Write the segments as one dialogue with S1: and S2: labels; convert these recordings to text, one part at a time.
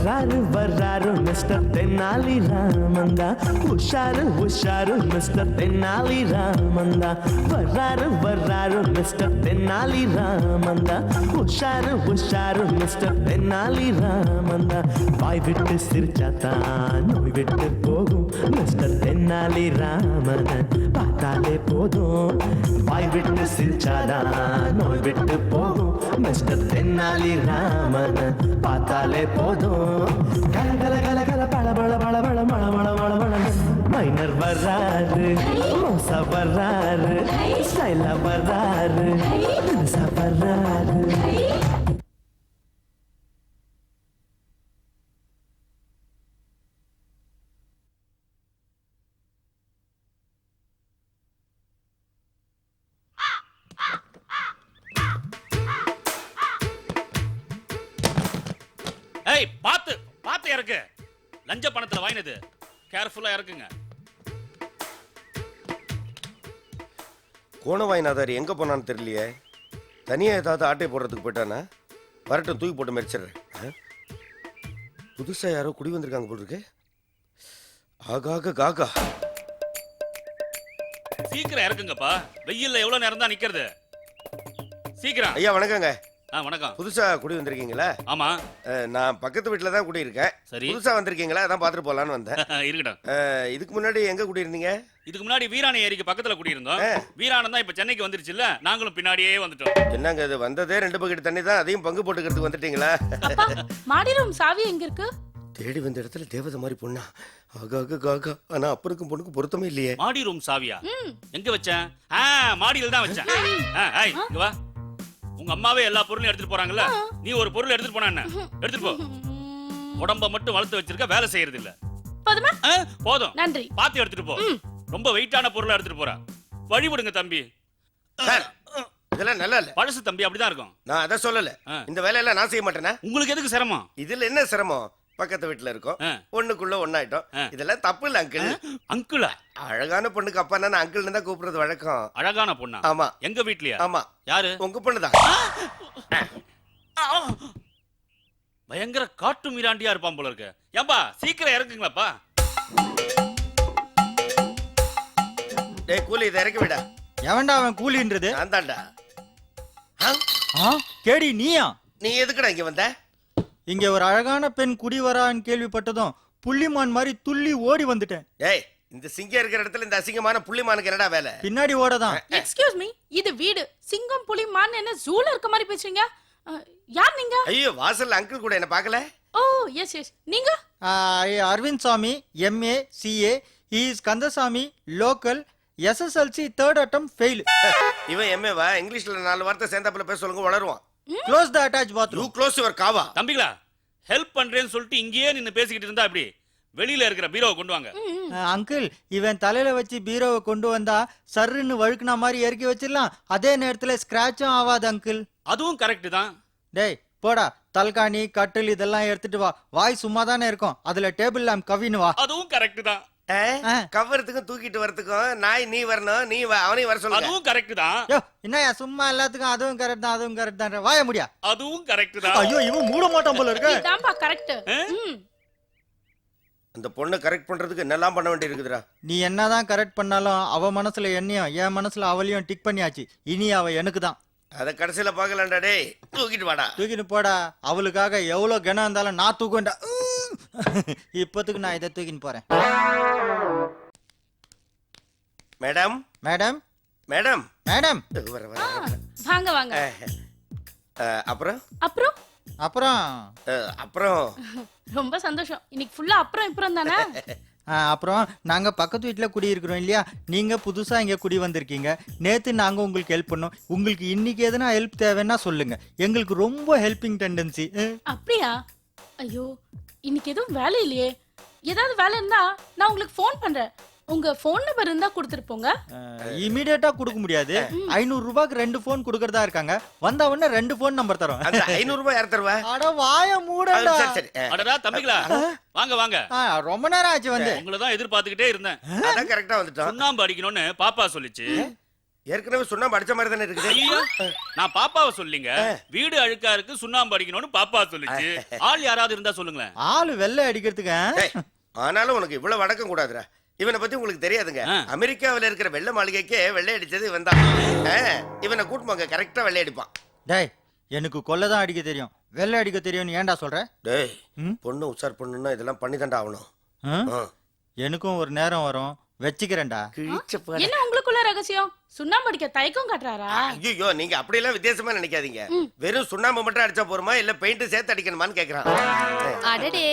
S1: வர்றாரு வர்றாரு மிஸ்டர் தென்னாலி ராமந்தா, உஷாரு உஷாரு மிஸ்டர் தென்னாலி ராமந்தா, வர்றாரு வர்றாரு மிஸ்டர் தென்னாலி ராமந்தா, உஷாரு உஷாரு மிஸ்டர் தென்னாலி ராமந்தா. வாய் விட்டு சிரிச்சாத்தான் நோய் விட்டு போகும் மிஸ்டர் தென்னாலி ராமன் பார்த்தாலே போதும். வாய் விட்டு சிரிச்சாதான் நோய் விட்டு போகும் மிஸ்டர் தென்னாலி ராமன் பார்த்தாலே போதும். கல கல கல கல பழ பழ பழ பழ மழ மழ மழ மழ. மைனர் வர்றாரு, மோசா வர்றாரு, ஸ்டைலா வர்றாரு, தினுசா வர்றாரு.
S2: ஏய் பாத்து பாத்து இறக்கு. லஞ்ச பணத்துல வாங்கினது கேர்ஃபுல்லா இறக்குங்க.
S3: கோணவாயினாதார் எங்க போனான்னு தெரியலையே. தனியா ஏதாவது ஆட்டை போடுறதுக்கு போயிட்டானா? வரட்டும், தூக்கி போட்டு மெரிச்சிடுறேன். புதுசா யாரோ குடி வந்திருக்காங்க போல் இருக்கு. ஆகாக காகா.
S2: சீக்கிரம் இறக்குங்கப்பா. வெயில்ல எவ்வளவு நேரம் தான் நிக்கிறது? சீக்கிரம்.
S3: ஐயா வணக்கங்க.
S2: வணக்கம்.
S3: புதுசா குடி வந்திருக்கீங்களா?
S2: ஆமா.
S3: நான் பக்கத்து வீட்டுல தான் குடி இருக்கேன்.
S2: சரி.
S3: புதுசா வந்திருக்கீங்களா? அதான் பாத்துட்டு போலான்னு வந்தேன்.
S2: இருக்கட்டும்.
S3: இதுக்கு முன்னாடி எங்க குடி இருந்தீங்க?
S2: இதுக்கு முன்னாடி வீராணை ஏரிக்கு பக்கத்துல குடியிருந்தோம். வீராணம் தான் இப்ப சென்னைக்கு வந்துருச்சுல்ல, நாங்களும் பின்னாடியே வந்துட்டோம்.
S3: என்னங்க இது, வந்ததே 2 பக்கெட் தண்ணி தான், அதையும் பங்கு போட்டுக்கிறதுக்கு வந்துட்டீங்களா?
S4: அப்பா, மாடி ரூம் சாவி எங்க இருக்கு?
S3: தேடி வந்த இடத்துல தேவதை மாதிரி பொண்ணா? ஆகாக காகா. ஆனா அப்பனுக்கும் பொண்ணுக்கும் பொருத்தமே இல்லையே.
S2: மாடி ரூம் சாவியா? எங்க வச்சேன்? மாடியில தான் வச்சேன். இங்க வா. உங்க அம்மாவே எல்லா பொருளையும் எடுத்துட்டு போறாங்கல்ல, நீ ஒரு பொருள் எடுத்துட்டு போனா என்ன? எடுத்துட்டு போ. உடம்ப மட்டும் வளர்த்து வச்சிருக்க, வேலை செய்யறது இல்ல.
S4: போதுமா?
S2: போதும்.
S4: நன்றி.
S2: பாத்து எடுத்துட்டு போ. ரொம்ப வெயிட்டான பொருளை எடுத்துட்டு போறா. வழி விடுங்க தம்பி.
S3: இதெல்லாம் நல்லா இல்ல.
S2: பழசு தம்பி அப்படிதான் இருக்கும்.
S3: நான் அதை சொல்லல. இந்த வேலையெல்லாம் நான் செய்ய மாட்டேனா?
S2: உங்களுக்கு எதுக்கு சிரமம்?
S3: இதுல என்ன சிரமம்? பக்கத்து வீட்டுல இருக்கோம், ஒண்ணுக்குள்ள ஒண்ணாயிட்டோம். இதெல்லாம் தப்பு இல்ல அங்கிள்.
S2: அங்கிளா?
S3: அழகான பொண்ணுக்கு அப்பா நான் அங்கிள் தான் கூப்பிடுறது வழக்கம்.
S2: அழகான பொண்ணா?
S3: ஆமா.
S2: எங்க வீட்லயா?
S3: ஆமா.
S2: யாரு?
S3: உங்க பொண்ணுதான்.
S2: பயங்கர காட்டு மீராண்டியா இருப்பான் போல இருக்கு. ஏம்பா சீக்கிரம் இறக்குங்களாப்பா.
S3: டேய் கூலி, இதை இறக்கி விடா.
S5: எவன்டா அவன் கூலின்றது?
S3: நான் தான்டா.
S5: கேடி நீயா?
S3: நீ எதுக்குடா இங்க வந்த?
S5: இங்க ஒரு அழகான பெண் குடி வரான்னு கேள்விப்பட்டதும் புள்ளிமான் மாதிரி துள்ளி ஓடி வந்துட்டேன்.
S3: டேய், இந்த சிங்கம் இருக்கிற இடத்துல இந்த அசிங்கமான புள்ளிமானுக்கு என்னடா வேலை?
S5: பின்னாடி ஓடதான்.
S4: எக்ஸ்கியூஸ் மீ, இது வீடு. சிங்கம் புலி மான் என்ன ஜூல இருக்க மாதிரி பேசுறீங்க? யார் நீங்க?
S3: ஐயோ, வாசல்ல அங்கிள் கூட என்ன பார்க்கல?
S4: ஓ எஸ் எஸ். நீங்க?
S5: அரவிந்த் சாமி, MA CA. He is Kandasamy, local, SSLC 3rd attempt fail.
S3: இவன் MA-வா? இங்கிலீஷ்ல 4 வார்த்தை சேர்ந்தாப்புல பேச சொல்லுங்க, வளருவான்.
S5: Close the attached bathroom.
S3: You close your காவா.
S2: தம்பிகளா, ஹெல்ப் பண்றேன்னு சொல்லிட்டு இங்கேயே நின்னு பேசிக்கிட்டு இருந்தா அப்படி வெளியில இருக்கிற பீரோவை கொண்டு வாங்க.
S5: அங்கிள், இவன் தலையில வச்சு பீரோவை கொண்டு வந்தா சர்ன்னு வழுக்குனா மாதிரி இறக்கி வச்சிடலாம். அதே நேரத்துல ஸ்கிராச்சும் ஆகாது அங்கிள்.
S2: அதுவும் கரெக்ட் தான்.
S5: டேய் போடா, தல்காணி கட்டில் இதெல்லாம் எடுத்துட்டு வா. வாய் சும்மா தானே இருக்கும், அதுல டேபிள் லேம்ப் கவின்னு வா.
S2: அதுவும் கரெக்ட் தான்.
S3: கவரத்துக்கும் தூக்கிட்டு வரதுக்கும் நாய் நீ வரணும், நீ அவனையும் வர சொல்லுங்க.
S2: அதுவும் கரெக்ட் தான்.
S5: என்னயா சும்மா எல்லாத்துக்கும் அதுவும் கரெக்ட் தான் அதுவும் கரெக்ட் தான் வாய முடியா?
S2: அதுவும் கரெக்ட் தான்.
S5: ஐயோ, இவன் மூட மாட்டான் போல இருக்கு.
S4: இதான்பா கரெக்ட்.
S3: அந்த பொண்ணை கரெக்ட் பண்றதுக்கு என்னெல்லாம் பண்ண வேண்டி இருக்குதுடா.
S5: நீ என்னதான் கரெக்ட் பண்ணாலும் அவ மனசுல என்னையும் என் மனசுல அவளையும் டிக் பண்ணியாச்சு. இனி அவ எனக்கு தான்.
S3: அத கடைசியில பாக்கலாம்டா. டேய் தூக்கிட்டு வாடா.
S5: தூக்கிட்டு போடா. அவளுக்காக எவ்வளவு கனம் இருந்தாலும் நான் தூக்குவேன்டா. இப்போத்துக்கு நான் இதை தூக்கின்னு போறேன்.
S3: மேடம்
S5: மேடம்
S3: மேடம்
S5: மேடம்
S4: வாங்க வாங்க.
S3: அப்புறம்
S4: அப்புறம்
S5: அப்புறம்
S3: அப்புறம்
S4: ரொம்ப சந்தோஷம். இன்னைக்கு ஃபுல்லா அப்புறம் இப்புறம் தானே?
S5: அப்புறம் நாங்க பக்கத்து வீட்டுல குடியிருக்கிறோம் இல்லையா, நீங்க புதுசா இங்க குடி வந்திருக்கீங்க. நேத்து நாங்க உங்களுக்கு ஹெல்ப் பண்ணோம். உங்களுக்கு இன்னைக்கு எதனா ஹெல்ப் தேவைன்னா சொல்லுங்க. எங்களுக்கு ரொம்ப ஹெல்பிங் டெண்டன்சி.
S4: அப்படியா? ஐயோ, இன்னைக்கு எதுவும் வேலை இல்லையே. ஏதாவது வேலை இருந்தா நான் உங்களுக்கு ஃபோன் பண்றேன். உங்க போன் நம்பர் இருந்தா கொடுத்துட்டு போங்க.
S5: இமிடியேட்டா கொடுக்க முடியாது. 500 ரூபாய்க்கு 2 போன் கொடுக்கறதா இருக்காங்க. வந்த உடனே 2 போன் நம்பர் தரோம்.
S3: அந்த 500 ரூபாய் யார் தருவா?
S5: அட வாய மூடடா.
S3: சரி சரி.
S2: அடடா தம்பிகளா, வாங்க வாங்க.
S5: ரொம்ப நேரம் ஆச்சு வந்து.
S2: உங்களை தான் எதிர்பார்த்துக்கிட்டே இருந்தேன்.
S3: அதான் கரெக்ட்டா வந்துட்டோம்.
S2: சுண்ணாம்பு அடிக்கணும்னு பாப்பா சொல்லிச்சு.
S3: ஏற்கனவே சுண்ணாம்பு அடிச்ச மாதிரி தானே இருக்குது.
S2: ஐயோ நான் பாப்பாவை சொல்லிங்க, வீடு அழுக்கா இருக்கு சுண்ணாம்பு அடிக்கணும்னு பாப்பா சொல்லுச்சு. ஆள் யாராவது இருந்தா சொல்லுங்களேன்.
S5: ஆளு வெள்ளை அடிக்கிறதுக்கு
S3: டேய், ஆனாலும் உனக்கு இவ்வளவு வடக்கம் கூடாதுடா. இவனை பத்தி உங்களுக்கு தெரியாதுங்க. அமெரிக்காவில இருக்கிற வெள்ளை மாளிகைக்கே வெள்ளை அடிச்சது இவன் தான். இவனை கூட்டு போங்க, கரெக்டா வெள்ளை அடிப்பான்.
S5: டேய் எனக்கு கொல்லைதான் அடிக்க தெரியும், வெள்ளை அடிக்க தெரியும்னு ஏன்டா சொல்ற?
S3: டேய் பொண்ணு உஷார் பண்ணுன்னா இதெல்லாம் பண்ணி தாண்டா ஆகணும்.
S5: எனக்கும் ஒரு நேரம் வரும், வச்சுக்கிறேன்டா.
S4: என்ன உங்களுக்குள்ள ரகசியம்? சுண்ணாம்பு அடிக்க தயக்கம் காட்டுறாரா?
S3: ஐயோ நீங்க அப்படியெல்லாம் வித்தியாசமா நினைக்காதீங்க. வெறும் சுண்ணாம்பு மட்டும் அடிச்சா போருமா இல்ல பெயிண்ட் சேர்த்து அடிக்கணுமான்னு கேக்குறான்.
S6: அடடே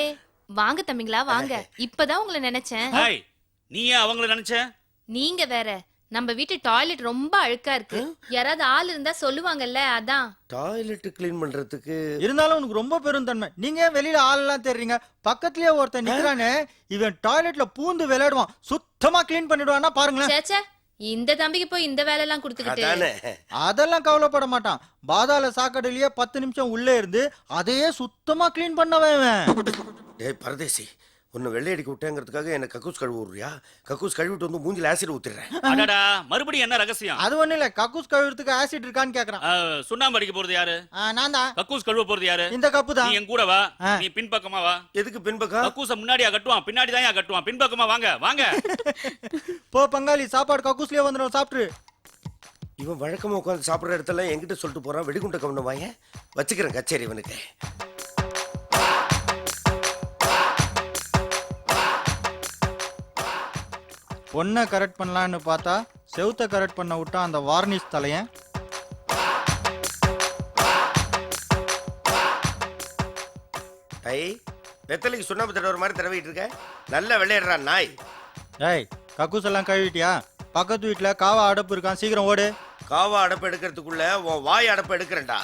S6: வாங்க தம்பிங்களா வாங்க, இப்பதான் உங்களை நினைச்சேன்.
S2: ஹாய், நீ ஏன் அவங்கள நினைச்ச?
S6: நீங்க வேற, நம்ம வீட்டு டாய்லெட் ரொம்ப அழுக்கா இருக்கு, யாராவது ஆள் இருந்தா சொல்லுவாங்கல்ல, அதான்.
S3: டாய்லெட் கிளீன் பண்றதுக்கு
S5: இருந்தாலும் உனக்கு ரொம்ப பெருந்தன்மை. நீங்க வெளியில ஆளெல்லாம் தெரியுங்க, பக்கத்துலயே ஒருத்தன் நிக்கிறானே, இவன் டாய்லெட்ல பூந்து விளையாடுவான், சுத்தமா கிளீன் பண்ணிடுவான்னா பாருங்களேன்.
S6: சேச்சே, இந்த தம்பிக்கு போய் இந்த வேலை எல்லாம் கொடுத்துக்கிட்டு.
S3: அதானே.
S5: அதெல்லாம் கவலைப்பட மாட்டான். பாதாள சாக்கடையிலேயே 10 நிமிஷம் உள்ளே இருந்து அதையே சுத்தமா கிளீன் பண்ணவன் இவன்.
S3: டேய் பரதேசி, உன்னை வெள்ளை அடிக்க விட்டேங்கிறதுக்காக என்ன கக்கூஸ் கழுவு விடுறியா? கக்கூஸ் கழுவிட்டு வந்து மூஞ்சில ஆசிட் ஊத்திடுறேன்.
S2: அடடா, மறுபடியும் என்ன ரகசியம்?
S5: அது ஒண்ணு இல்ல, கக்கூஸ் கழுவுறதுக்கு ஆசிட் இருக்கான்னு கேக்குறான்.
S2: சுண்ணாம்பு அடிக்க போறது யாரு?
S5: நான் தான்.
S2: கக்கூஸ் கழுவ போறது யாரு?
S5: இந்த கப்பு தான்.
S2: நீ என் கூட வா, நீ பின்பக்கமா வா.
S3: எதுக்கு பின்பக்கம்?
S2: கக்கூஸ முன்னாடியா கட்டுவான், பின்னாடி தான் கட்டுவான். பின்பக்கமா வாங்க வாங்க.
S5: போ பங்காளி, சாப்பாடு கக்கூஸ்லயே வந்துடும், சாப்பிட்டு.
S3: இவன் வழக்கமா உட்காந்து சாப்பிடுற இடத்துல என்கிட்ட சொல்லிட்டு போறான். வெடிகுண்ட கவனம் வாங்க, வச்சுக்கிறேன் கச்சேரி இவனுக்கு.
S5: பொண்ணை கரெக்ட் பண்ணலான்னு பார்த்தா செவுத்த கரெக்ட் பண்ண விட்டா அந்த வார்னிஷ் தலையன்.
S3: ஐ வெத்தலைக்கு சுண்ணாம்பு தடவை மாதிரி தடவிட்டு இருக்க. நல்லா விளையாடுறான் நாய்.
S5: டேய் கக்கூஸ் எல்லாம் கழுவிட்டியா? பக்கத்து வீட்டுல காவா அடப்பு இருக்கான், சீக்கிரம் ஓடு.
S3: காவா அடப்பு எடுக்கிறதுக்குள்ள உன் வாய் அடப்பு எடுக்கிறேன்டா.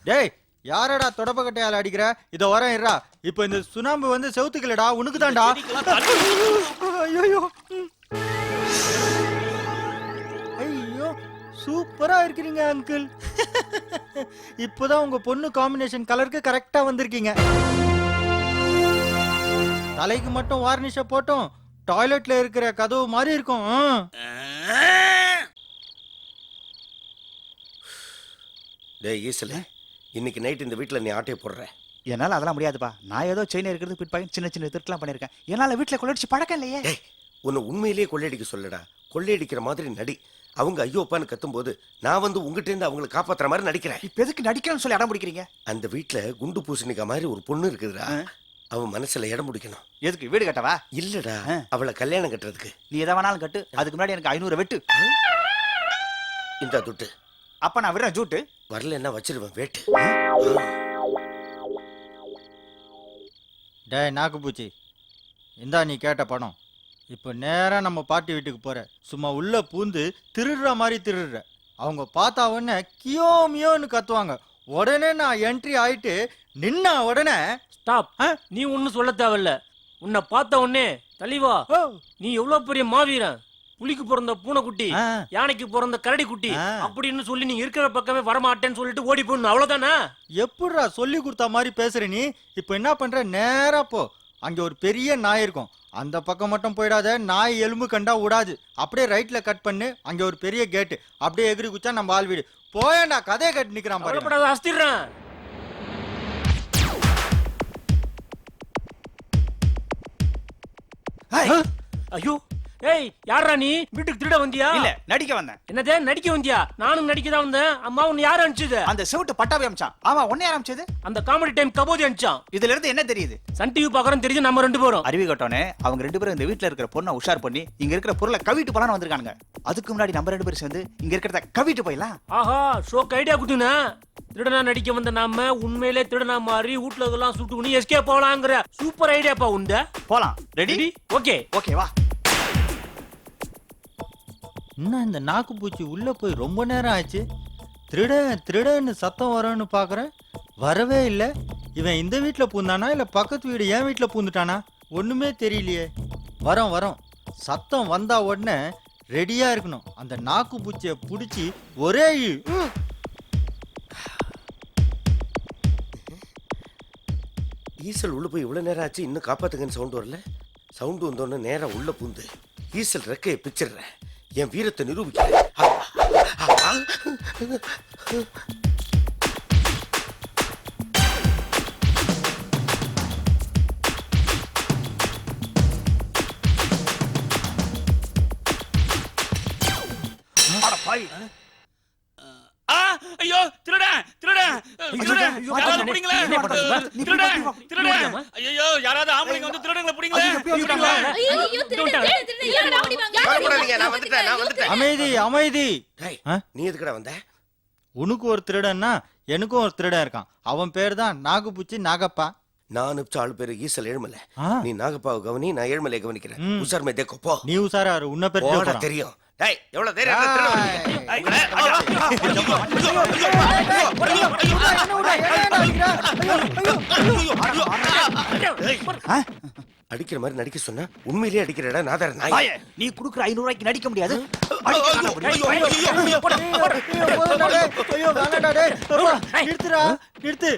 S5: டேய் யாரடா தொடப்பக்கட்டையால அடிக்கிற? இத வரேன் இருடா. இப்போ இந்த சுண்ணாம்பு வந்து செவுத்துக்கலடா, உனக்கு தான்டா. ஐயோ ஐயோ சூப்பரா இருக்கிறீங்க அங்கிள். இப்போதான் உங்க பொண்ணு காம்பினேஷன் கலருக்கு கரெக்டா வந்திருக்கீங்க. தலைக்கு மட்டும் வார்னிஷ போட்டோம், டாய்லெட்ல இருக்கிற கதவு மாதிரி இருக்கும்.
S3: டேய் ஈசல, இன்னைக்கு நைட் இந்த வீட்டுல நீ ஆட்டையை போடுற.
S7: என்னால அதெல்லாம் முடியாதுப்பா. நான் ஏதோ செயின் இருக்கிறது பிட் சின்ன சின்ன திருட்டுலாம் பண்ணிருக்கேன். என்னால வீட்டுல கொள்ளடிச்சு பழக்கம் இல்லையே.
S3: டேய் உன்னை உண்மையிலேயே கொள்ளையடிக்க சொல்லடா. கொள்ளையடிக்கிற மாதிரி நடி. அவங்க ஐயோ அப்பான்னு கத்தும் போது நான் வந்து உங்ககிட்ட இருந்து அவங்களை காப்பாத்துற மாதிரி நடிக்கிறேன்.
S7: இப்ப எதுக்கு நடிக்கணும்னு சொல்லி இடம் பிடிக்கிறீங்க?
S3: அந்த வீட்டுல குண்டு பூசணிக்கா மாதிரி ஒரு பொண்ணு இருக்குதுடா. அவன் மனசுல இடம் பிடிக்கணும்.
S7: எதுக்கு வீடு கட்டவா?
S3: இல்லடா, அவளை கல்யாணம் கட்டுறதுக்கு.
S7: நீ எதை வேணாலும் கட்டு, அதுக்கு முன்னாடி எனக்கு 500 வெட்டு.
S3: இந்த துட்டு
S7: அப்ப நான் விடுறேன் ஜூட்டு.
S3: வரல என்ன வச்சிருவேன் வேட்டு.
S5: டேய் நாக்கு பூச்சி, இந்தா நீ கேட்ட பணம். இப்போ நேரா நம்ம பாட்டி வீட்டுக்கு போற. சும்மா உள்ள பூந்து திருடுற மாதிரி திருடுற. அவங்க பார்த்தா உடனே கியோமியோன்னு கத்துவாங்க. உடனே நான் என்ட்ரி ஆயிட்டு நின்னா உடனே
S8: ஸ்டாப். நீ ஒன்னும் சொல்ல தேவையில்ல. உன்னை பார்த்த உடனே தலைவா, நீ எவ்வளவு பெரிய மாவீரன், புலிக்கு பிறந்த பூனைக்குட்டி, யானைக்கு பிறந்த கரடி குட்டி அப்படின்னு சொல்லி நீ இருக்கிற பக்கமே வரமாட்டேன்னு சொல்லிட்டு ஓடி போடணும், அவ்வளவுதானே?
S5: எப்படிடா சொல்லி கொடுத்த மாதிரி பேசுற நீ? இப்போ என்ன பண்ற, நேரா போ. அங்க ஒரு பெரிய நாய் இருக்கும், அந்த பக்கம் மட்டும் போயிடாத. நாய் எலும்பு கண்டா விடாது. அப்படியே ரைட்ல கட் பண்ணு, அங்க ஒரு பெரிய கேட்டு. அப்படியே எகிரி குச்சா நம்ம ஆள் வீடு. போயேண்டா, கதையை கட்டி நிக்கிறான் பாரு.
S8: அஸ்திடுறேன். ஐயோ ஏய், யாரா நீ? வீட்டுக்கு திருட வந்தியா?
S7: இல்ல, நடிக்க வந்தேன்.
S8: என்னதே நடிக்க வந்தியா? நானும் நடிக்க தான் வந்தேன். அம்மா உன்னை யார் அனுப்பிச்சது?
S7: அந்த செவுட்டு பட்டாபி அமிச்சான். ஆமா, உன்னை யார் அமிச்சது?
S8: அந்த காமெடி டைம் கபோதி அனுப்பிச்சான்.
S7: இதுல இருந்து என்ன தெரியுது?
S8: சன் டிவி பாக்குறோம் தெரியுது. நம்ம 2 பேரும்
S7: அறிவி கட்டோனே அவங்க 2 பேரும் இந்த வீட்டுல இருக்கிற பொண்ணை உஷார் பண்ணி இங்க இருக்கிற பொருளை கவிட்டு போலான்னு வந்திருக்கானுங்க. அதுக்கு முன்னாடி நம்ம 2 பேரும் சேர்ந்து இங்க இருக்கிறத கவிட்டு போயிடலாம்.
S8: ஆஹா, ஷோக்கு ஐடியா குடுனா. திருடனா நடிக்க வந்த நாம உண்மையிலே திருடனா மாதிரி வீட்ல இதெல்லாம் சுட்டுக்குனி எஸ்கேப் போலாங்கற சூப்பர் ஐடியாப்பா உண்ட.
S7: போலாம். ரெடி?
S8: ஓகே
S7: ஓகே வா.
S5: இன்னும் இந்த நாக்கு பூச்சி உள்ள போய் ரொம்ப நேரம் ஆச்சு. திருடன்னு சத்தம் வரும்னு பாக்குறேன், வரவே இல்லை. இவன் இந்த வீட்டுல பூந்தானா இல்ல பக்கத்து வீடு என் வீட்டுல பூந்துட்டானா ஒண்ணுமே தெரியலையே. வரோம் சத்தம் வந்தா உடனே ரெடியா இருக்கணும். அந்த நாக்கு பூச்சியை பிடிச்சி ஒரே
S3: ஈசல் உள்ள போய் இவ்வளவு நேரம் ஆச்சு, இன்னும் காப்பாத்துங்கன்னு சவுண்ட் வரல. சவுண்ட் வந்தோடனே நேரம் உள்ள பூந்து ஈசல் ரெக்கையை பிச்சிடுறேன். என் வீரத்தை நிரூபிக்கிறேன்.
S2: ஆ, ஐயோ திருடன் திருடன் திருடன்
S8: ஐயோ,
S2: யாராவது
S8: ஐயோ,
S2: பிடிங்களே
S8: என்ன பண்றது?
S2: திருடன்
S8: நீ
S2: திருடன்
S8: பிடிக்காம?
S2: ஐயோ யாராவது ஆம்பளைங்க வந்து திருடங்களை பிடிங்களே
S6: ஐயோ, திருடன், திருடன், திருடன், யாரை ஓடி வாங்க?
S3: கவலைப்படாதீங்க, நான் வந்துட்டேன்.
S5: அமைதி அமைதி.
S3: டேய்,
S5: ஆ?
S3: நீ எதுக்குடா வந்த?
S5: உனக்கு ஒரு திருடன்னா எனக்கும் ஒரு திருடன் இருக்கான். அவன் பேர் தான் நாகுபூச்சி நாகப்பா.
S3: நான் அனுப்பிச்ச ஆள் பேரு ஈசல் ஏழுமலை.
S5: ஆ,
S3: நீ நாகப்பாவை கவனி, நான் ஏழுமலையை கவனிக்கிறேன்.
S5: ம்.
S3: உசார் மே தேக்கோ போ.
S5: நீ உசாரா இரு, உன்னை பேர்
S3: போடா, தெரியும். டேய், எவ்வளவு தைரியம் இருந்தா திருட வந்தீங்க? ஐயா, அடிக்கிற மாதிரி நடிக்க சொன்னா உண்மையிலேயே அடிக்கிறடா நாதார நாய்.
S7: வாயே, நீ குடுக்குற 500 ரூபாய்க்கு நடிக்க முடியாது.
S5: நிறுத்துடா நிறுத்து.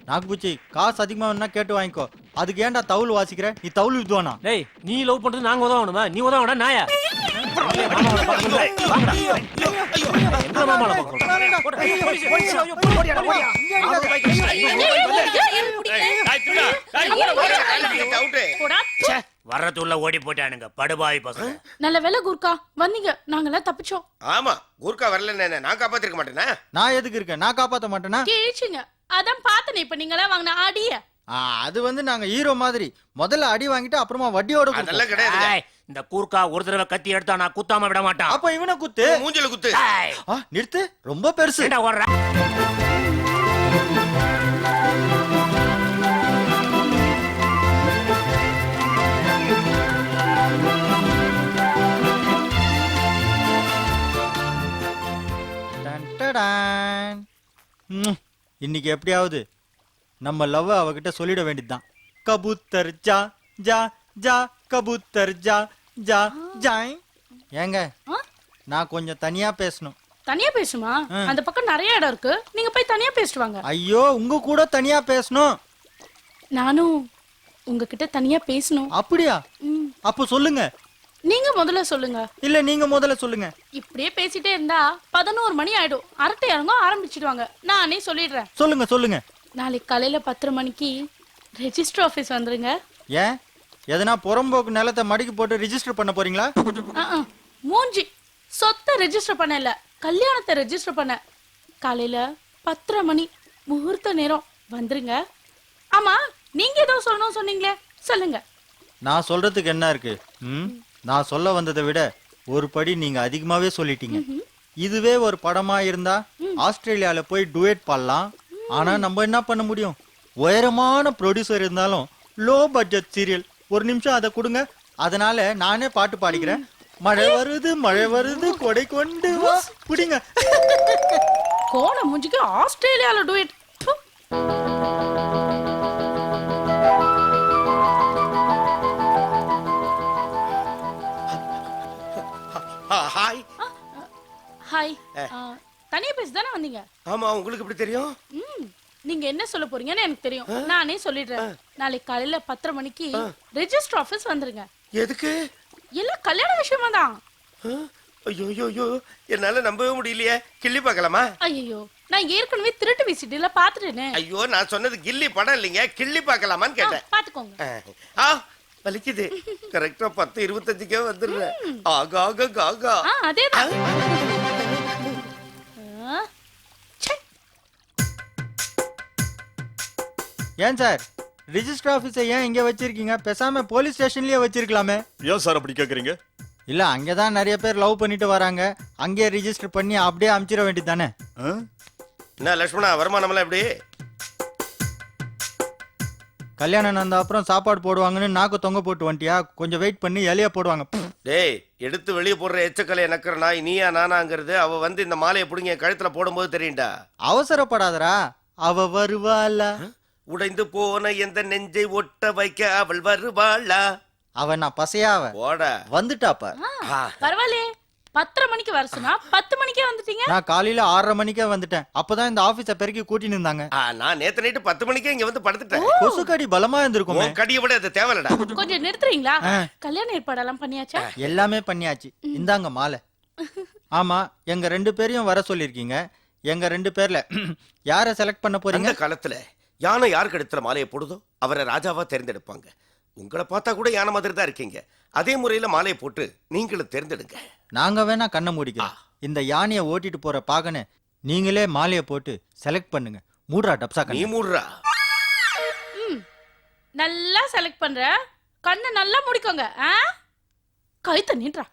S5: நாகுபூச்சி காசு அதிகமா வேணா கேட்டு வாங்கிக்கோ. அதுக்கு ஏன்டா தவுள் வாசிக்கிற? நீ தவுள் வித்வானா?
S8: டேய் நீ லவ் பண்றது நாங்க உதவணுமா? நீ உதவடா நாயா. மாமாவை பார்க்கணும். வாங்கடா. எங்க மாமாவை பார்க்கணும்?
S4: போடா.
S8: வர்றதுள்ள ஓடி போட்டானுங்க படுபாய் பசங்க.
S4: நல்ல வேலை குர்கா வந்தீங்க, நாங்கெல்லாம் தப்பிச்சோம்.
S3: ஆமா, கூர்க்கா வரலன்னு நான் காப்பாத்திருக்க மாட்டேனா?
S5: நான் எதுக்கு இருக்கேன்? நான் காப்பாத்த மாட்டேனா?
S4: கிழிச்சிங்க, அதான் பார்த்தனே. இப்ப நீங்களாம் வாங்கின ஆடிய
S5: அது வந்து நாங்க ஹீரோ மாதிரி முதல்ல அடி வாங்கிட்டு அப்புறமா வட்டியோட கொடுப்போம்.
S3: அதெல்லாம் கிடையாது.
S8: ஏய், இந்த கூர்க்கா ஒரு தடவை கத்தி எடுத்தா நான் குத்தாம விட மாட்டான்.
S5: அப்ப இவனை குத்து.
S3: மூஞ்சில குத்து.
S8: ஏய்,
S5: நிறுத்து, ரொம்ப பெருசு.
S8: ஏன்டா ஓடுற?
S5: டன் டடான். இன்னைக்கு எப்படியாவது நம்ம லவ் அவகிட்ட சொல்லிட வேண்டியதுதான். கபூத்தர் ஜா ஜா ஜா கபூத்தர் ஜா ஜா ஜாய். ஏங்க
S4: ஆ?
S5: நான் கொஞ்சம் தனியா பேசணும்.
S4: தனியா பேசுமா? அந்த பக்கம் நிறைய இடம் இருக்கு, நீங்க போய் தனியா பேசிட்டு வாங்க.
S5: ஐயோ, உங்க கூட தனியா பேசணும்.
S4: நானும் உங்ககிட்ட தனியா பேசணும்.
S5: அப்படியா?
S4: ம்.
S5: அப்ப சொல்லுங்க.
S4: நீங்க முதல்ல சொல்லுங்க.
S5: இல்ல நீங்க முதல்ல சொல்லுங்க.
S4: இப்படியே பேசிட்டே இருந்தா 11 மணி ஆயிடும். அரட்டை இறங்க ஆரம்பிச்சிடுவாங்க. நானே சொல்லிடுறேன்.
S5: சொல்லுங்க சொல்லுங்க.
S4: நாளைக்கு காலையில 10 மணிக்கு ரெஜிஸ்டர் ஆபீஸ் வந்துருங்க.
S5: ஏன் எதனா புறம்போக்கு நிலத்தை மடிக்கு போட்டு ரிஜிஸ்டர் பண்ண போறீங்களா?
S4: மூஞ்சி, சொத்தை ரெஜிஸ்டர் பண்ண இல்ல, கல்யாணத்தை ரெஜிஸ்டர் பண்ண. காலையில 10 மணி முகூர்த்த நேரம் வந்துருங்க. ஆமா, நீங்க ஏதோ சொல்லணும் சொன்னீங்களே, சொல்லுங்க.
S5: நான் சொல்றதுக்கு என்ன இருக்கு? நான் சொல்ல வந்ததை விட ஒரு படி நீங்க அதிகமாவே சொல்லிட்டீங்க. இதுவே ஒரு படமா இருந்தா ஆஸ்திரேலியால போய் டுவேட் பாடலாம். ஆனா நம்ம என்ன பண்ண முடியும்? உயரமான ப்ரொடியூசர் இருந்தாலும் லோ பட்ஜெட் சீரியல். ஒரு நிமிஷம் அதை கொடுங்க, அதனால நானே பாட்டு பாடிக்கிறேன். மழை வருது கொடை கொண்டு வா. புடிங்க.
S4: கோண மூஞ்சிக்கு ஆஸ்திரேலியால டுவேட்.
S3: ஹாய்.
S4: ஹாய். தனியா பேசி தானே வந்தீங்க?
S3: ஆமா, உங்களுக்கு எப்படி தெரியும்?
S4: நீங்க என்ன சொல்ல போறீங்கன்னு எனக்கு தெரியும். நானே சொல்லிடுறேன். நாளைக்கு காலையில 10 மணிக்கு ரெஜிஸ்டர் ஆபீஸ் வந்துருங்க.
S3: எதுக்கு?
S4: எல்லாம் கல்யாண விஷயமா தான்.
S3: ஐயோ ஐயோ ஐயோ, என்னால நம்பவே முடியலையே. கிள்ளி பார்க்கலாமா?
S4: ஐயோ, நான் ஏற்கனவே திருட்டு விசிட்டில பாத்துட்டேனே.
S3: ஐயோ, நான் சொன்னது கில்லி படம் இல்லைங்க, கிள்ளி பார்க்கலாமான்னு கேட்டேன்.
S4: பாத்துக்கோங்க.
S3: ஆ, வலிக்குது. கரெக்டா 10:25க்கே வந்துடுறேன். ஆகா ஆகா ஆகா.
S4: அதேதான்.
S5: ஏன் சார் ரிஜிஸ்டர் ஆபீஸை ஏன் இங்க வச்சிருக்கீங்க? பேசாம போலீஸ் ஸ்டேஷன்லயே வச்சிருக்கலாமே.
S9: ஏன் சார் அப்படி கேக்குறீங்க?
S5: இல்ல, அங்கதான் நிறைய பேர் லவ் பண்ணிட்டு வராங்க. அங்கேயே ரிஜிஸ்டர் பண்ணி அப்படியே அனுப்பிச்சிட வேண்டியது தானே?
S3: என்ன லட்சுமணா, வருமானம் எல்லாம் எப்படி?
S5: கல்யாணம் நடந்த அப்புறம் சாப்பாடு போடுவாங்கன்னு நாக்கு தொங்க போட்டு வந்துட்டியா? கொஞ்சம் வெயிட் பண்ணி இலைய போடுவாங்க.
S3: டேய், எடுத்து வெளியே போடுற எச்சக்கலையை நக்கிற நாய் நீயா நானாங்கிறது அவ வந்து இந்த மாலையை பிடிங்க கழுத்துல போடும்போது தெரியும்டா.
S5: அவசரப்படாதரா, அவ வருவாளா?
S3: உடைந்து போன எந்த நெஞ்சை ஒட்ட வைக்க அவள் வருவாளா?
S5: அவன் நான் பசையாவ
S3: போட
S5: வந்துட்டாப்ப.
S4: பரவாயில்லையே, 10 மணிக்கு வர சொன்னா 10 மணிக்கே வந்துட்டீங்க.
S5: நான் காலையில 6:30 மணிக்கே வந்துட்டேன். அப்பதான் இந்த ஆபீஸ பெருக்கி கூட்டின்னு இருந்தாங்க.
S3: நான் நேத்து நைட்டு 10 மணிக்கே இங்க வந்து படுத்துட்டேன்.
S5: கொசு கடி பலமா இருந்திருக்கும்.
S3: உன் கடியை விட அது தேவையில்லடா.
S4: கொஞ்சம் நிறுத்துறீங்களா? கல்யாண ஏற்பாடெல்லாம் பண்ணியாச்சா?
S5: எல்லாமே பண்ணியாச்சு. இந்தாங்க மாலை. ஆமா, எங்க 2 பேரையும் வர சொல்லிருக்கீங்க. எங்க 2 பேர்ல யாரை செலக்ட் பண்ண போறீங்க?
S3: அந்த காலத்துல யானை யார் கழுத்துல மாலையை போடுதோ அவரை ராஜாவா தேர்ந்தெடுப்பாங்க. உங்களை பார்த்தா கூட யானை மாதிரி தான் இருக்கீங்க. அதே முறையில மாலையை போட்டு நீங்களும் தேர்ந்தெடுங்க.
S5: நாங்க வேணா கண்ணை மூடிக்கிறோம். இந்த யானையை ஓட்டிட்டு போற பாகனை நீங்களே மாலையை போட்டு செலக்ட் பண்ணுங்க. மூடுறா டப்சா
S3: நீ
S5: கண்ணு.
S3: மூடுறா.
S4: நல்லா செலக்ட் பண்ற, கண்ணை நல்லா முடிக்கோங்க. கழுத்த நீன்றா.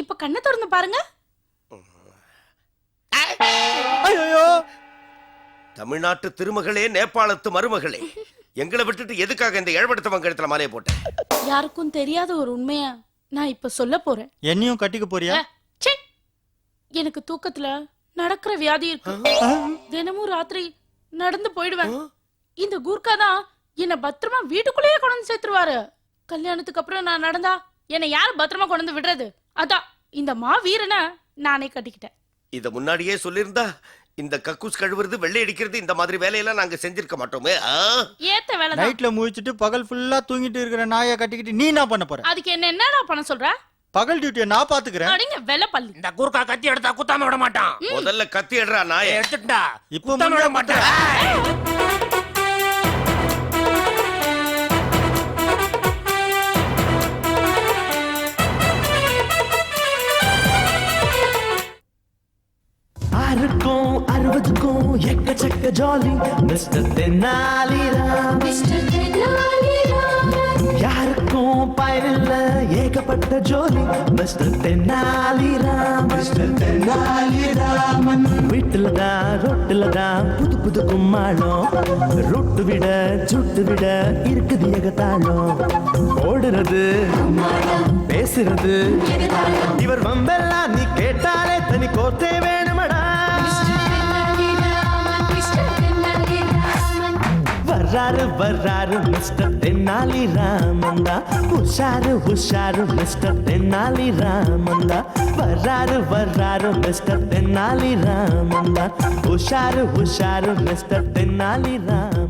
S4: இப்ப கண்ணை திறந்து பாருங்க.
S5: ஐயோ,
S3: தமிழ்நாட்டு திருமகளே, நேபாளத்து மருமகளே, எங்களை விட்டுட்டு எதுக்காக இந்த ஏழ்படுத்தவங்க இடத்துல மாலையை போட்டேன்?
S4: யாருக்கும் தெரியாத ஒரு உண்மைய நான் இப்ப சொல்ல போறேன்.
S5: என்னையும் கட்டிக்க போறியா?
S4: ச்சே, எனக்கு தூக்கத்துல நடக்கிற வியாதி இருக்கு. தினமும் ராத்திரி நடந்து போயிடுவேன். இந்த கூர்க்கா தான் என்ன பத்திரமா வீட்டுக்குள்ளேயே கொண்டு வந்து சேர்த்துருவாரு. கல்யாணத்துக்கு அப்புறம் நான் நடந்தா என்னை யாரு பத்திரமா கொண்டு வந்து விடுறது? அதான் இந்த மா வீரனை நானே கட்டிக்கிட்டேன்.
S3: இத முன்னாடியே சொல்லியிருந்தா இந்த கக்கூஸ் கழுவுறது, வெள்ளை அடிக்கிறது, இந்த மாதிரி வேலையெல்லாம் நாங்க செஞ்சிருக்க மாட்டோமே.
S4: ஏத்த வேலை தான்.
S5: நைட்ல முழிச்சிட்டு பகல் ஃபுல்லா தூங்கிட்டு இருக்கிற நாயை கட்டிக்கிட்டு நீ என்ன பண்ண போற?
S4: அதுக்கு என்னடா பண்ண சொல்ற?
S5: பகல் டியூட்டியை நான் பாத்துக்கிறேன்.
S4: அடிங்க வெள்ள பள்ளி.
S8: இந்த கூர்க்கா கத்தி எடுத்தா குத்தாம விட மாட்டான்.
S3: முதல்ல கத்தி எடுறா நாயே.
S8: எடுத்துட்டா
S5: இப்போ
S8: குத்தாம விட மாட்டான்.
S1: ஆறுக்கும் 60க்கும் எக்கச்சக்க ஜாலி மிஸ்டர் தென்னாலிராம். யாருக்கும் பயனில்ல ஏகப்பட்ட ஜோலி மிஸ்டர் தென்னாலிராம். மிஸ்டர் தென்னாலிராமன். வீட்டுல தான் ரொட்டுல தான் புது புது கும்மாளம். ரொட்டு விட சுட்டு விட இருக்குது ஏகத்தாளம். ஓடுறது பேசுறது இவர் வம்பெல்லாம் நீ கேட்டாலே தனி கோத்தே வேணுமடா. வர்றாரு வர்றாரு மிஸ்டர் தென்னாலி ராமந்தா. உஷாரு உஷாரு மிஸ்டர் தென்னாலி ராமந்தா. வர்றாரு வர்றாரு மிஸ்டர் தென்னாலி ராமந்தா. உஷாரு உஷாரு மிஸ்டர் தென்னாலி ராமந்தா.